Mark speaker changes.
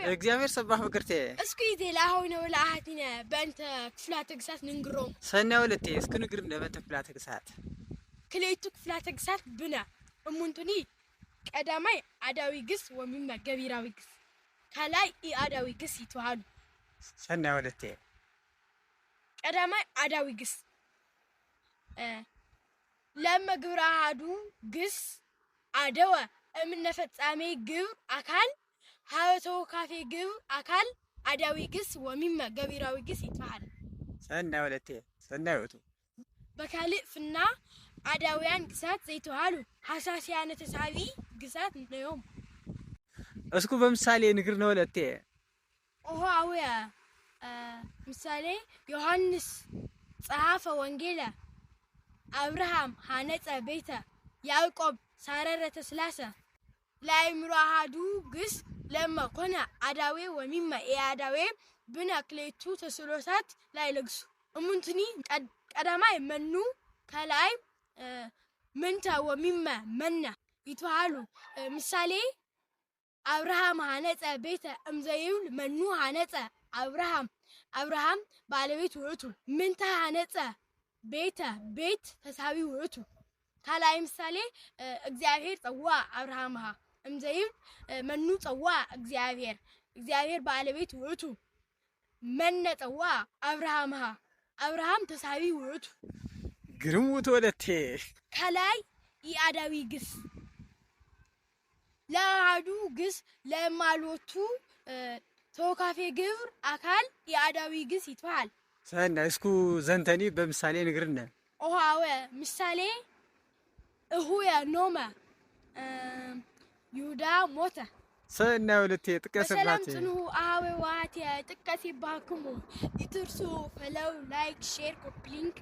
Speaker 1: እግዚአብሔር ሰባህ በክርቴ
Speaker 2: እስኩ ይቴላሆነ ወላ አህቲነ በእንተ ክፍላተ ግሳት ንንግሮም
Speaker 1: ሰናይ ወለቴ እስኩ ንግር በእንተ ክፍላተ ግሳት
Speaker 2: ክሌቱ ክፍላተ ግሳት ብና እሙንቱኒ ቀዳማይ አዳዊ ግስ ወሚመ ገቢራዊ ግስ ከላይ ኢአዳዊ ግስ ይተዋሉ
Speaker 1: ሰናይ ወለቴ
Speaker 2: ቀዳማይ አዳዊ ግስ ለመግብራ አዱ ግስ አደወ እምነፈጻሜ ግብ አካል ሀበቶ ካፌ ግብ አካል አዳዊ ግስ ወሚመ ገቢራዊ ግስ ይተዋል
Speaker 1: ሰናይ ወለቴ ሰናይ ወቱ
Speaker 2: በካልእ ፍና አዳውያን ግሳት ዘይተዋሉ ሐሳሲያነ ተሳቢ ግሳት ነዮም
Speaker 1: እስኩ በምሳሌ ንግር ነው ወለቴ
Speaker 2: ኦሆ አውያ ምሳሌ ዮሐንስ ጸሐፈ ወንጌለ አብርሃም ሐነጸ ቤተ ያዕቆብ ሳረረተ ስላሰ ላይምሮ አሃዱ ግስ ለማ ኮነ አዳዌ ወሚመ ኢአዳዌ ብና ክሌቱ ተስሎታት ላይ ለግሱ እሙንትኒ ቀዳማይ መኑ ከላይ ምንታ ወሚመ መና ይተዋሉ ምሳሌ አብርሃም ሐነጸ ቤተ እምዘይብል መኑ ሐነጸ አብርሃም ባለቤት ውእቱ ምንታ ሐነጸ ቤት ተሳቢ ውእቱ ካላይ ምሳሌ እግዚአብሔር ጸዋ አብርሃምሃ እምዘይብል መኑ ጸዋ እግዚአብሔር ባለቤት ውእቱ መነ ጸዋ አብርሃም ተሳቢ ውእቱ
Speaker 1: ግርም ውእቱ ወለቴ
Speaker 2: ከላይ ኢአዳዊ ግስ ለአሃዱ ግስ ለማሎቱ ተወካፌ ግብር አካል ኢአዳዊ ግስ ይተዋል
Speaker 1: ሰናይ እስኩ ዘንተኒ በምሳሌ ንግርነ
Speaker 2: ኦሃወ ምሳሌ እሁየ ኖመ ይሁዳ ሞተ
Speaker 1: ሰናይ ወለቴ ጥቀስባት
Speaker 2: ሰላም ጽንሁ አሃወ ዋቴ ጥቀስ ይባክሙ ይትርሱ ፈለው ላይክ ሼር ኮፕሊንክ